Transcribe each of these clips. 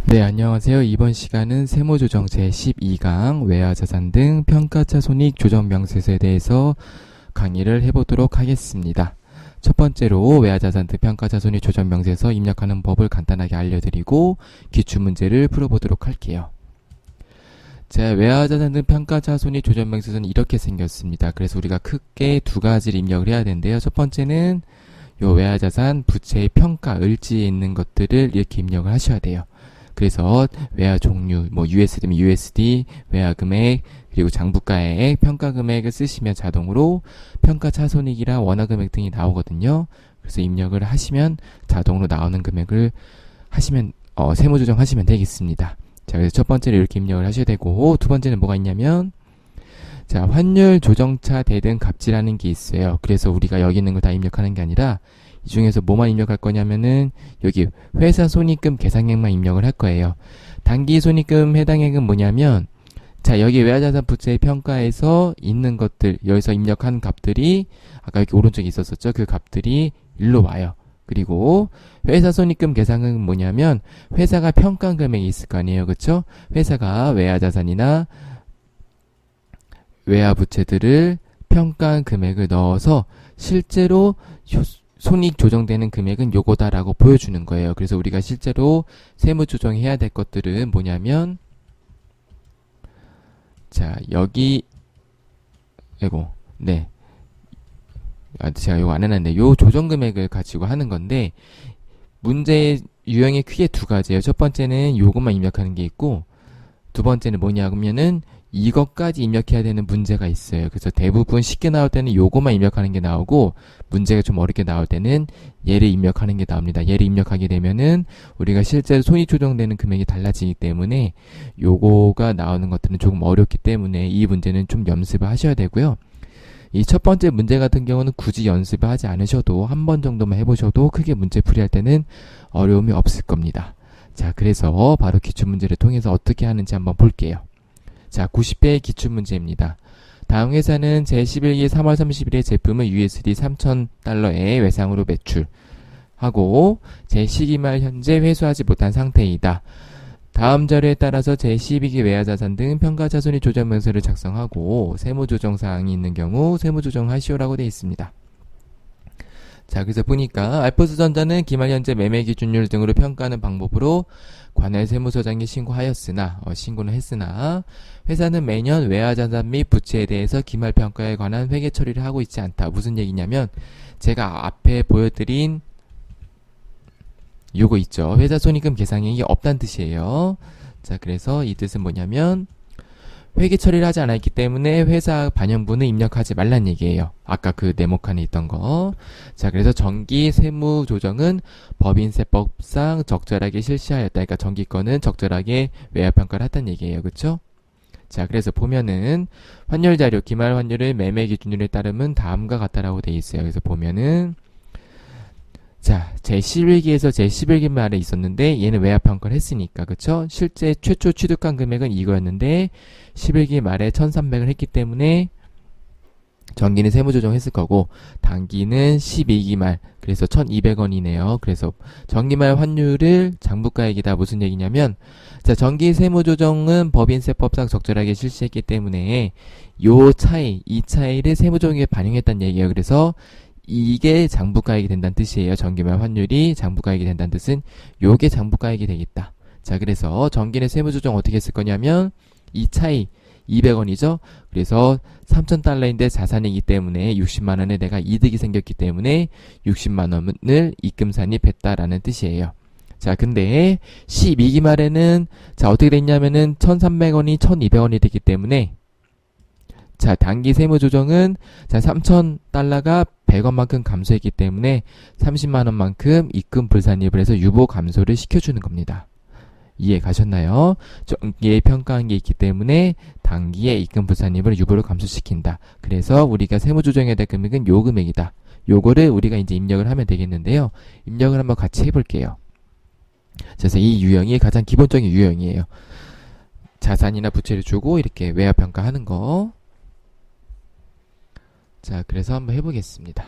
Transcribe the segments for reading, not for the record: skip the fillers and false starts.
네, 안녕하세요. 이번 시간은 세무조정 제12강 외화자산 등 평가차 손익 조정 명세서에 대해서 강의를 해보도록 하겠습니다. 첫 번째로 외화자산 등 평가차 손익 조정 명세서 입력하는 법을 간단하게 알려드리고 기출문제를 풀어보도록 할게요. 자, 외화자산 등 평가차 손익 조정 명세서는 이렇게 생겼습니다. 그래서 우리가 크게 두 가지를 입력을 해야 되는데요. 첫 번째는 요 외화자산 부채의 평가 을지에 있는 것들을 이렇게 입력을 하셔야 돼요. 그래서 외화 종류, USD면 USD, 외화 금액, 그리고 장부가액, 평가 금액을 쓰시면 자동으로 평가 차손익이랑 원화 금액 등이 나오거든요. 그래서 입력을 하시면 자동으로 나오는 금액을 하시면 세무 조정하시면 되겠습니다. 자, 그래서 첫 번째로 이렇게 입력을 하셔야 되고, 두 번째는 뭐가 있냐면, 자, 환율 조정차 대등 갑질하는 게 있어요. 그래서 우리가 여기 있는 걸 다 입력하는 게 아니라 이 중에서 뭐만 입력할 거냐면은 여기 회사 손익금 계산액만 입력을 할 거예요. 단기 손익금 해당액은 뭐냐면, 자, 여기 외화자산 부채의 평가에서 있는 것들, 여기서 입력한 값들이 아까 여기 오른쪽에 있었었죠. 그 값들이 일로 와요. 그리고 회사 손익금 계산액은 뭐냐면 회사가 평가한 금액이 있을 거 아니에요. 그쵸? 회사가 외화자산이나 외화 부채들을 평가한 금액을 넣어서 실제로 손익 조정되는 금액은 요거다라고 보여주는 거예요. 그래서 우리가 실제로 세무 조정해야 될 것들은 뭐냐면, 자, 여기, 네. 제가 요거 안 해놨네. 요 조정 금액을 가지고 하는 건데, 문제의 유형이 크게 두 가지예요. 첫 번째는 요것만 입력하는 게 있고, 두 번째는 뭐냐면은, 이것까지 입력해야 되는 문제가 있어요. 그래서 대부분 쉽게 나올 때는 요거만 입력하는 게 나오고, 문제가 좀 어렵게 나올 때는 얘를 입력하는 게 나옵니다. 얘를 입력하게 되면은 우리가 실제로 손익 조정되는 금액이 달라지기 때문에 요거가 나오는 것들은 조금 어렵기 때문에 이 문제는 좀 연습을 하셔야 되고요. 이 첫 번째 문제 같은 경우는 굳이 연습을 하지 않으셔도 한 번 정도만 해보셔도 크게 문제 풀이할 때는 어려움이 없을 겁니다. 자, 그래서 바로 기출문제를 통해서 어떻게 하는지 한번 볼게요. 자, 90배의 기출문제입니다. 다음 회사는 제11기 3월 30일에 제품을 USD 3,000달러에 외상으로 매출하고 제12기 말 현재 회수하지 못한 상태이다. 다음 자료에 따라서 제12기 외화자산 등 평가차손익 조정명세를 작성하고 세무조정사항이 있는 경우 세무조정하시오라고 되어 있습니다. 자, 그래서 보니까 알프스전자는 기말 현재 매매 기준율 등으로 평가하는 방법으로 관할 세무서장에 신고하였으나 신고는 했으나 회사는 매년 외화자산 및 부채에 대해서 기말 평가에 관한 회계 처리를 하고 있지 않다. 무슨 얘기냐면 제가 앞에 보여드린 요거 있죠. 회사 손익금 계산액이 없다는 뜻이에요. 자, 그래서 이 뜻은 뭐냐면 회계 처리를 하지 않았기 때문에 회사 반영분을 입력하지 말란 얘기예요. 아까 그 네모칸에 있던 거. 자, 그래서 정기 세무 조정은 법인세법상 적절하게 실시하였다. 그러니까 정기 거는 적절하게 외화 평가를 했다는 얘기예요. 그렇죠? 자, 그래서 보면은 환율 자료 기말 환율을 매매 기준율에 따르면 다음과 같다라고 돼 있어요. 그래서 보면은 자, 제11기에서 제11기 말에 있었는데 얘는 외화평가를 했으니까 그쵸? 실제 최초 취득한 금액은 이거였는데 11기 말에 1,300을 했기 때문에 정기는 세무조정 했을 거고 단기는 12기 말 그래서 1,200원이네요. 그래서 정기말 환율을 장부가액이다. 무슨 얘기냐면 자, 정기 세무조정은 법인세법상 적절하게 실시했기 때문에 요 차이, 이 차이를 세무조정에 반영했다는 얘기예요. 그래서 이게 장부가액이 된다는 뜻이에요. 정기말 환율이 장부가액이 된다는 뜻은 요게 장부가액이 되겠다. 자, 그래서 정기는 세무조정 어떻게 했을 거냐면 이 차이 200원이죠. 그래서 3,000달러인데 자산이기 때문에 60만원에 내가 이득이 생겼기 때문에 60만원을 입금산입했다라는 뜻이에요. 자, 근데 12기 말에는 자, 어떻게 됐냐면은 1,300원이 1,200원이 되기 때문에 자, 단기 세무조정은 자, 3,000달러가 100원만큼 감소했기 때문에 30만원만큼 입금 불산입을 해서 유보 감소를 시켜주는 겁니다. 이해 가셨나요? 정기에 평가한 게 있기 때문에 단기에 입금 불산입을 유보를 감소시킨다. 그래서 우리가 세무조정해야 될 금액은 요 금액이다. 요거를 우리가 이제 입력을 하면 되겠는데요. 입력을 한번 같이 해볼게요. 그래서 이 유형이 가장 기본적인 유형이에요. 자산이나 부채를 주고 이렇게 외화평가하는 거. 자, 그래서 한번 해보겠습니다.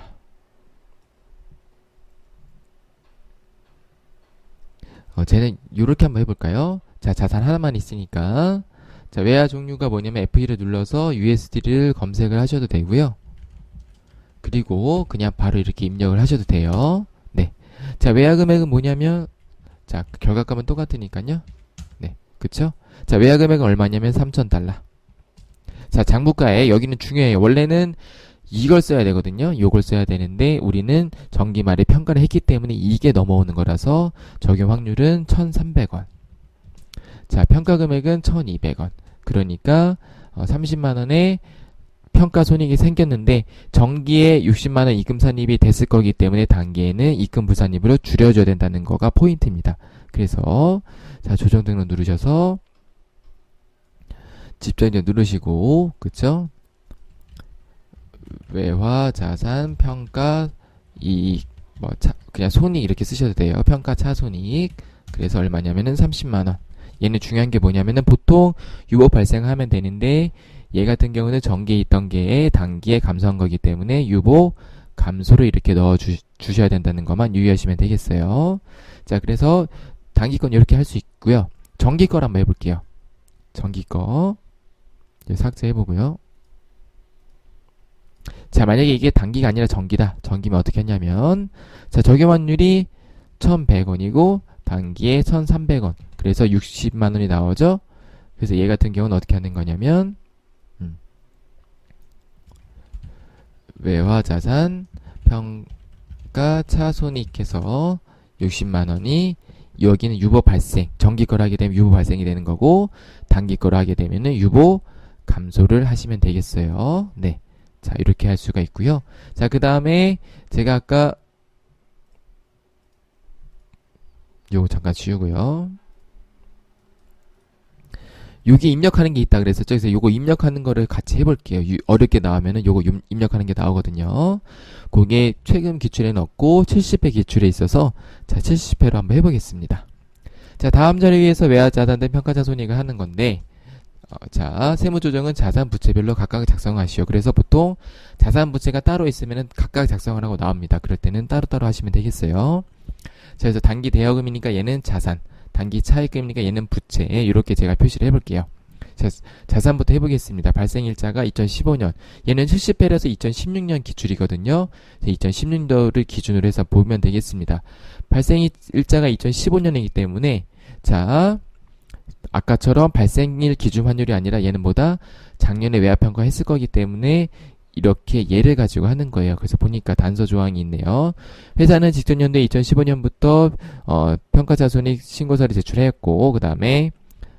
쟤는 요렇게 한번 해볼까요? 자, 자산 하나만 있으니까. 자, 외화 종류가 뭐냐면 F2를 눌러서 USD를 검색을 하셔도 되고요. 그리고 그냥 바로 이렇게 입력을 하셔도 돼요. 네. 자, 외화 금액은 뭐냐면, 자, 결과값은 똑같으니까요. 네. 그쵸? 자, 외화 금액은 얼마냐면 3,000달러. 자, 장부가에 여기는 중요해요. 원래는 이걸 써야 되거든요. 요걸 써야 되는데 우리는 정기 말에 평가를 했기 때문에 이게 넘어오는 거라서 적용 확률은 1,300원. 자, 평가 금액은 1,200원. 그러니까 30만원의 평가 손익이 생겼는데 정기에 60만원 입금 산입이 됐을 거기 때문에 단기에는 입금 부산입으로 줄여줘야 된다는 거가 포인트입니다. 그래서 자, 조정 등록 누르셔서 직접 이제 누르시고, 그쵸? 외화, 자산, 평가, 이익, 그냥 손익 이렇게 쓰셔도 돼요. 평가 차손익. 그래서 얼마냐면은 30만원. 얘는 중요한 게 뭐냐면은 보통 유보 발생하면 되는데 얘 같은 경우는 정기에 있던 게 단기에 감소한 거기 때문에 유보 감소를 이렇게 넣어 주셔야 된다는 것만 유의하시면 되겠어요. 자, 그래서 단기 건 이렇게 할 수 있고요. 정기 걸 한번 해볼게요. 정기 거. 삭제해보고요. 자, 만약에 이게 단기가 아니라 정기다. 정기면 어떻게 하냐면, 자, 적용 환율이 1,100원이고, 단기에 1,300원. 그래서 60만원이 나오죠? 그래서 얘 같은 경우는 어떻게 하는 거냐면, 외화 자산, 평가 차손익해서 60만원이, 여기는 유보 발생. 정기 거를 하게 되면 유보 발생이 되는 거고, 단기 거를 하게 되면은 유보 감소를 하시면 되겠어요. 네. 자, 이렇게 할 수가 있고요. 자, 그 다음에 제가 아까 요거 잠깐 지우고요. 여기 입력하는 게 있다 그랬었죠. 그래서 요거 입력하는 거를 같이 해볼게요. 어렵게 나오면은 요거 입력하는 게 나오거든요. 그게 최근 기출에는 없고 70회 기출에 있어서 자, 70회로 한번 해보겠습니다. 자, 다음 자료 위에서 외화 자산 등 평가자 손익을 하는 건데, 자, 세무조정은 자산 부채별로 각각 작성하시오. 그래서 보통 자산 부채가 따로 있으면 각각 작성을 하고 나옵니다. 그럴 때는 따로따로 하시면 되겠어요. 자, 그래서 단기 대여금이니까 얘는 자산, 단기 차입금이니까 얘는 부채. 이렇게 제가 표시를 해볼게요. 자, 자산부터 해보겠습니다. 발생일자가 2015년, 얘는 70회라서 2016년 기출이거든요. 2016년도를 기준으로 해서 보면 되겠습니다. 발생일자가 2015년이기 때문에 자, 아까처럼 발생일 기준 환율이 아니라 얘는 뭐다? 작년에 외화평가 했을 거기 때문에 이렇게 얘를 가지고 하는 거예요. 그래서 보니까 단서 조항이 있네요. 회사는 직전 연도에 2015년부터 평가자손익 신고서를 제출했고, 그 다음에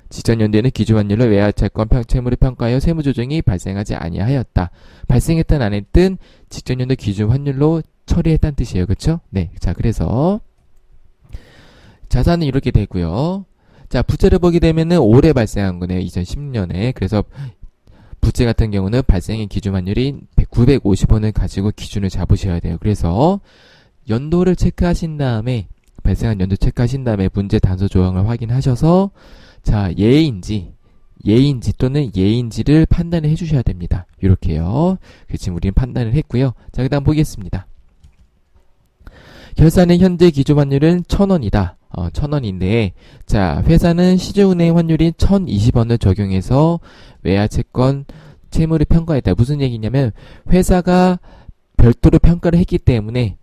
직전 연도에는 기준 환율로 외화채권 채무를 평가하여 세무조정이 발생하지 아니하였다. 발생했든 안 했든 직전 연도 기준 환율로 처리했다는 뜻이에요. 그쵸? 네. 자, 그래서 자산은 이렇게 되고요. 자, 부채를 보게 되면은 올해 발생한 거네요. 2010년에. 그래서 부채 같은 경우는 발생의 기준 환율이 950원을 가지고 기준을 잡으셔야 돼요. 그래서 연도를 체크하신 다음에 발생한 연도 체크하신 다음에 문제 단서 조항을 확인하셔서 자, 예인지 또는 예인지를 판단을 해주셔야 됩니다. 이렇게요. 지금 우리는 판단을 했고요. 자, 그 다음 보겠습니다. 결산의 현재 기준 환율은 1,000원이다. 1,000원인데, 자, 회사는 시중은행 환율인 1,020원을 적용해서 외화채권 채무를 평가했다. 무슨 얘기냐면, 회사가 별도로 평가를 했기 때문에,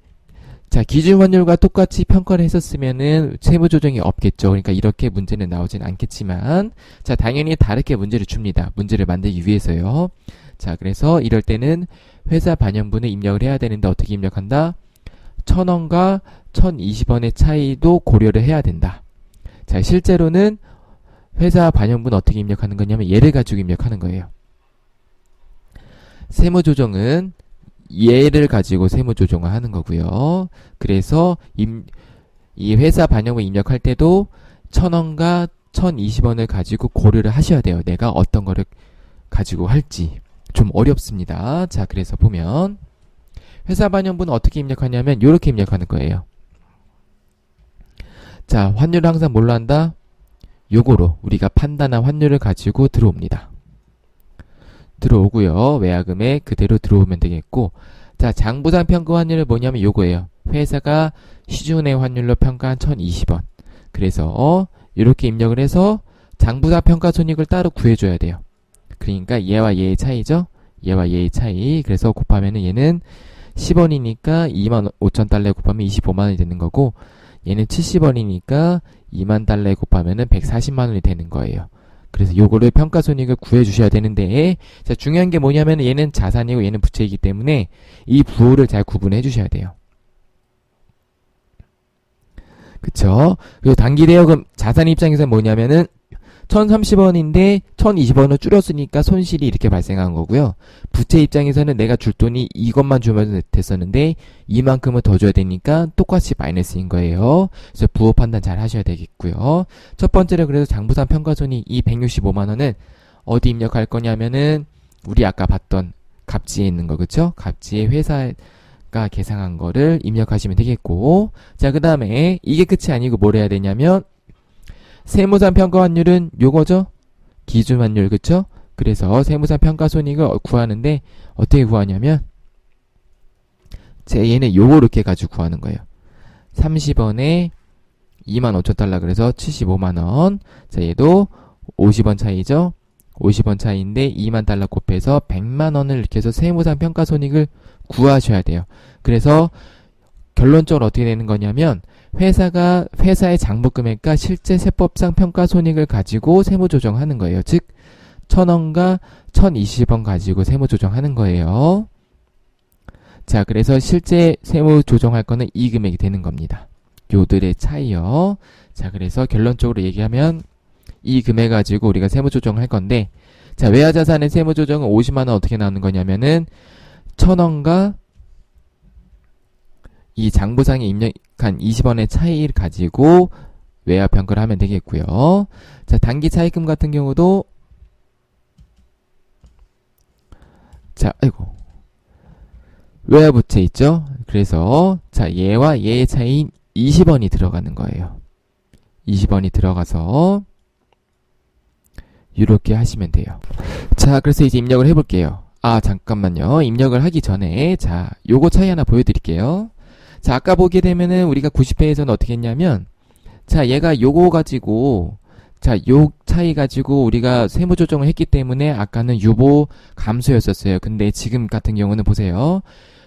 자, 기준 환율과 똑같이 평가를 했었으면은 채무 조정이 없겠죠. 그러니까 이렇게 문제는 나오진 않겠지만, 자, 당연히 다르게 문제를 줍니다. 문제를 만들기 위해서요. 자, 그래서 이럴 때는 회사 반영분을 입력을 해야 되는데 어떻게 입력한다? 1,000원과 1,020원의 차이도 고려를 해야 된다. 자, 실제로는 회사 반영분 어떻게 입력하는 거냐면 얘를 가지고 입력하는 거예요. 세무조정은 얘를 가지고 세무조정을 하는 거고요. 그래서 이 회사 반영분 입력할 때도 1,000원과 1,020원을 가지고 고려를 하셔야 돼요. 내가 어떤 거를 가지고 할지. 좀 어렵습니다. 자, 그래서 보면 회사 반영분은 어떻게 입력하냐면 이렇게 입력하는 거예요. 자, 환율을 항상 뭘로 한다? 요거로 우리가 판단한 환율을 가지고 들어옵니다. 들어오고요. 외화금액 그대로 들어오면 되겠고, 자, 장부상 평가 환율은 뭐냐면 요거예요. 회사가 시중은행 환율로 평가한 1,020원. 그래서 이렇게 입력을 해서 장부사 평가 손익을 따로 구해줘야 돼요. 그러니까 얘와 얘의 차이죠. 얘와 얘의 차이. 그래서 곱하면은 얘는 10원이니까 25,000달러에 곱하면 25만원이 되는 거고, 얘는 70원이니까 2만 달러에 곱하면은 140만원이 되는 거예요. 그래서 요거를 평가손익을 구해주셔야 되는데, 자, 중요한 게 뭐냐면 얘는 자산이고 얘는 부채이기 때문에 이 부호를 잘 구분해 주셔야 돼요. 그쵸? 그리고 단기대여금 자산 입장에서는 뭐냐면은 1030원인데 1020원을 줄였으니까 손실이 이렇게 발생한 거고요. 부채 입장에서는 내가 줄 돈이 이것만 주면 됐었는데 이만큼은 더 줘야 되니까 똑같이 마이너스인 거예요. 그래서 부호 판단 잘 하셔야 되겠고요. 첫 번째로 그래서 장부상 평가손익 이 165만원은 어디 입력할 거냐면은 우리 아까 봤던 갑지에 있는 거, 그쵸? 갑지에 회사가 계상한 거를 입력하시면 되겠고, 자, 그 다음에 이게 끝이 아니고 뭘 해야 되냐면 세무상 평가 환율은 요거죠? 기준 환율, 그쵸? 그래서 세무상 평가 손익을 구하는데 어떻게 구하냐면 얘는 요렇게 가지고 구하는 거예요. 30원에 25,000달러 그래서 75만원. 자, 얘도 50원 차이죠? 50원 차이인데 2만 달러 곱해서 100만원을 이렇게 해서 세무상 평가 손익을 구하셔야 돼요. 그래서 결론적으로 어떻게 되는 거냐면 회사의 장부 금액과 실제 세법상 평가 손익을 가지고 세무 조정하는 거예요. 즉 1,000원과 1,020원 가지고 세무 조정하는 거예요. 자, 그래서 실제 세무 조정할 거는 이 금액이 되는 겁니다. 요들의 차이요. 자, 그래서 결론적으로 얘기하면 이 금액 가지고 우리가 세무 조정을 할 건데, 자, 외화자산의 세무 조정은 50만원 어떻게 나오는 거냐면은 1,000원과 이 장부상에 입력한 20원의 차이를 가지고 외화 평가를 하면 되겠고요. 자, 단기 차입금 같은 경우도 자, 아이고. 외화 부채 있죠? 그래서 자, 얘와 얘의 차이인 20원이 들어가는 거예요. 20원이 들어가서 이렇게 하시면 돼요. 자, 그래서 이제 입력을 해 볼게요. 아, 잠깐만요. 입력을 하기 전에 자, 요거 차이 하나 보여 드릴게요. 자, 아까 보게 되면은 우리가 90회에서는 어떻게 했냐면, 자, 얘가 요거 가지고, 자, 요 차이 가지고 우리가 세무 조정을 했기 때문에 아까는 유보 감소였었어요. 근데 지금 같은 경우는 보세요.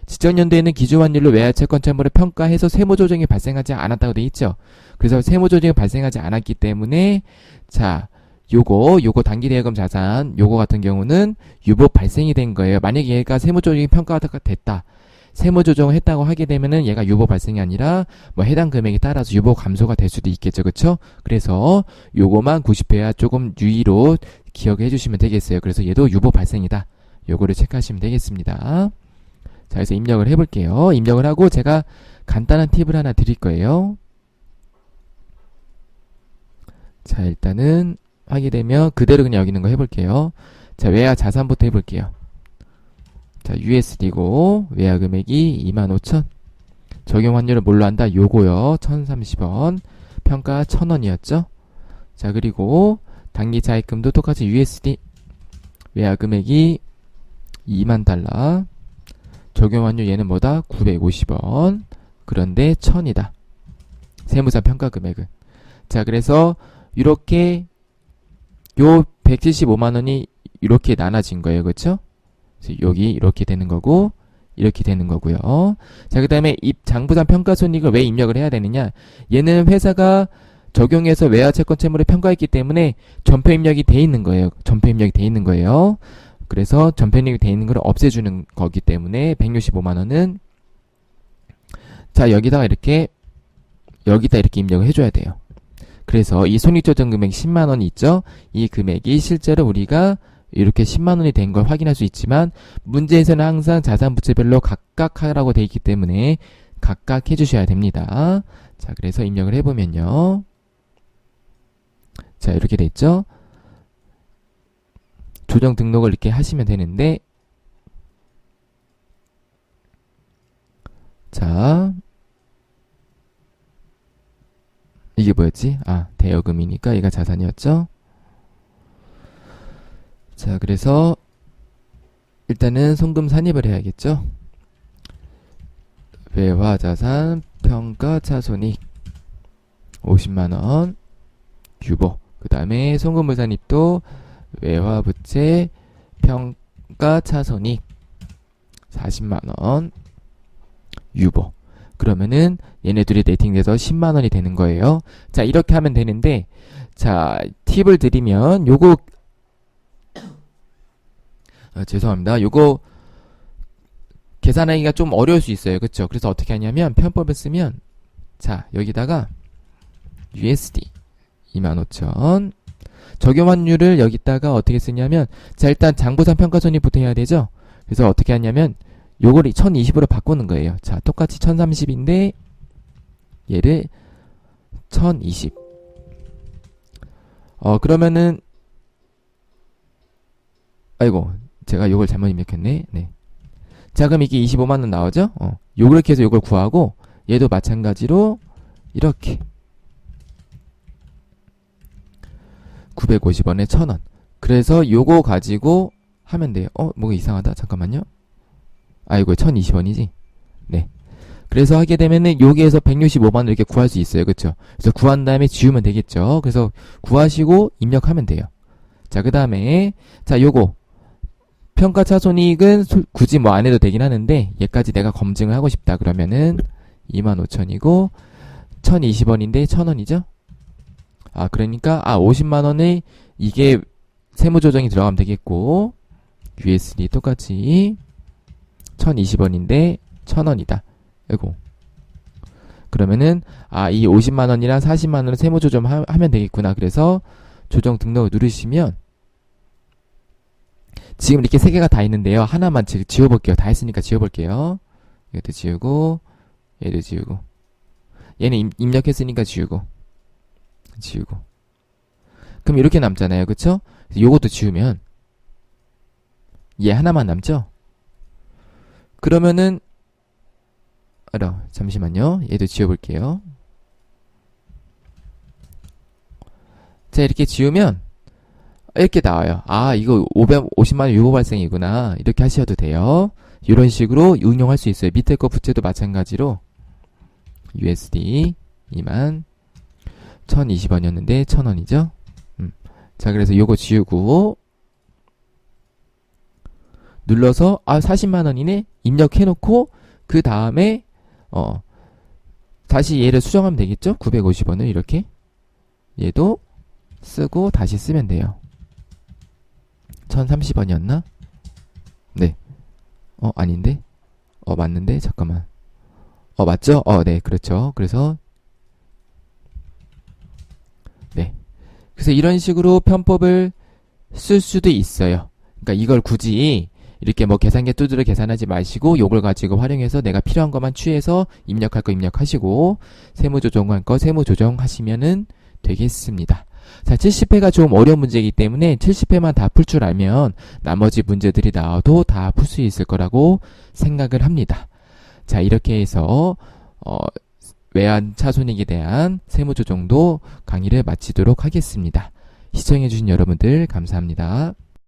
지적연도에는 기준환율로 외화채권 채무를 평가해서 세무 조정이 발생하지 않았다고 돼 있죠. 그래서 세무 조정이 발생하지 않았기 때문에, 자, 요거 단기대여금 자산, 요거 같은 경우는 유보 발생이 된 거예요. 만약에 얘가 세무 조정이 평가가 됐다. 세무 조정을 했다고 하게 되면은 얘가 유보 발생이 아니라 뭐 해당 금액에 따라서 유보 감소가 될 수도 있겠죠. 그쵸? 그래서 요거만 90회와 조금 유의로 기억해 주시면 되겠어요. 그래서 얘도 유보 발생이다. 요거를 체크하시면 되겠습니다. 자, 그래서 입력을 해 볼게요. 입력을 하고 제가 간단한 팁을 하나 드릴 거예요. 자, 일단은 하게 되면 그대로 그냥 여기 있는 거 해 볼게요. 자, 외화 자산부터 해 볼게요. 자, USD고 외화 금액이 25,000. 적용 환율을 뭘로 한다? 요거요. 1,030원. 평가 1,000원이었죠. 자, 그리고 단기 차입금도 똑같이 USD 외화 금액이 2만 달러. 적용 환율 얘는 뭐다? 950원. 그런데 1,000이다. 세무상 평가 금액은. 자, 그래서 이렇게 요 175만 원이 이렇게 나눠진 거예요. 그렇죠? 여기 이렇게 되는 거고 이렇게 되는 거고요. 자, 그 다음에 장부상 평가손익을 왜 입력을 해야 되느냐? 얘는 회사가 적용해서 외화채권 채무를 평가했기 때문에 전표 입력이 돼 있는 거예요. 전표 입력이 돼 있는 거예요. 그래서 전표 입력이 돼 있는 걸 없애주는 거기 때문에 165만 원은 자, 여기다 이렇게 입력을 해줘야 돼요. 그래서 이 손익조정 금액 10만 원이 있죠? 이 금액이 실제로 우리가 이렇게 10만 원이 된 걸 확인할 수 있지만 문제에서는 항상 자산 부채별로 각각 하라고 돼 있기 때문에 각각 해주셔야 됩니다. 자, 그래서 입력을 해보면요. 자, 이렇게 돼 있죠? 조정 등록을 이렇게 하시면 되는데, 자, 이게 뭐였지? 아, 대여금이니까 얘가 자산이었죠? 자, 그래서 일단은 송금 산입을 해야겠죠? 외화자산 평가 차손익. 50만원 유보. 그 다음에 송금물산입도 외화부채 평가차손익 40만원 유보. 그러면은 얘네들이 네팅돼서 10만원이 되는 거예요. 자, 이렇게 하면 되는데, 자, 팁을 드리면 요거 죄송합니다. 요거 계산하기가 좀 어려울 수 있어요. 그쵸? 그래서 어떻게 하냐면 편법을 쓰면, 자, 여기다가 USD 25,000 적용 환율을 여기다가 어떻게 쓰냐면, 자, 일단 장부상 평가손익부터 해야 되죠? 그래서 어떻게 하냐면 요걸 1020으로 바꾸는 거예요. 자, 똑같이 1030인데 얘를 1020. 그러면은 아이고, 제가 요걸 잘못 입력했네. 네. 자, 그럼 이게 25만원 나오죠? 요렇게 해서 요걸 구하고, 얘도 마찬가지로 이렇게 950원에 1000원. 그래서 요거 가지고 하면 돼요. 뭐가 이상하다. 잠깐만요. 이거 1020원이지? 네. 그래서 하게 되면은 여기에서 165만원 이렇게 구할 수 있어요. 그쵸? 그래서 구한 다음에 지우면 되겠죠? 그래서 구하시고 입력하면 돼요. 자, 그 다음에, 자, 요거. 평가차손익은 굳이 뭐 안 해도 되긴 하는데, 얘까지 내가 검증을 하고 싶다. 그러면은 25,000이고, 1020원인데 1000원이죠? 그러니까, 50만원에 이게 세무조정이 들어가면 되겠고, USD 똑같이 1020원인데 1000원이다. 아이고. 그러면은 이 50만원이랑 40만원을 세무조정 하면 되겠구나. 그래서 조정 등록을 누르시면 지금 이렇게 세 개가 다 있는데요. 하나만 지워볼게요. 다 했으니까 지워볼게요. 이것도 지우고, 얘도 지우고, 얘는 입력했으니까 지우고. 그럼 이렇게 남잖아요. 그쵸? 요것도 지우면 얘 하나만 남죠? 그러면은 잠시만요. 얘도 지워볼게요. 자, 이렇게 지우면 이렇게 나와요. 이거 550만원 유보 발생이구나. 이렇게 하셔도 돼요. 이런 식으로 응용할 수 있어요. 밑에 거 부채도 마찬가지로 USD 21,020원이었는데 1000원이죠. 자, 그래서 요거 지우고 눌러서 40만원이네 입력해놓고 그 다음에 다시 얘를 수정하면 되겠죠? 950원을 이렇게 얘도 쓰고 다시 쓰면 돼요. 1030원이었나? 네. 아닌데? 맞는데? 잠깐만. 맞죠? 네, 그렇죠. 그래서 네. 그래서 이런 식으로 편법을 쓸 수도 있어요. 그러니까 이걸 굳이 이렇게 뭐 계산기 두드려 계산하지 마시고 요걸 가지고 활용해서 내가 필요한 것만 취해서 입력할 거 입력하시고 세무조정할 거 세무조정하시면은 되겠습니다. 자, 70회가 좀 어려운 문제이기 때문에 70회만 다 풀 줄 알면 나머지 문제들이 나와도 다 풀 수 있을 거라고 생각을 합니다. 자, 이렇게 해서 외환차손익에 대한 세무조정도 강의를 마치도록 하겠습니다. 시청해주신 여러분들 감사합니다.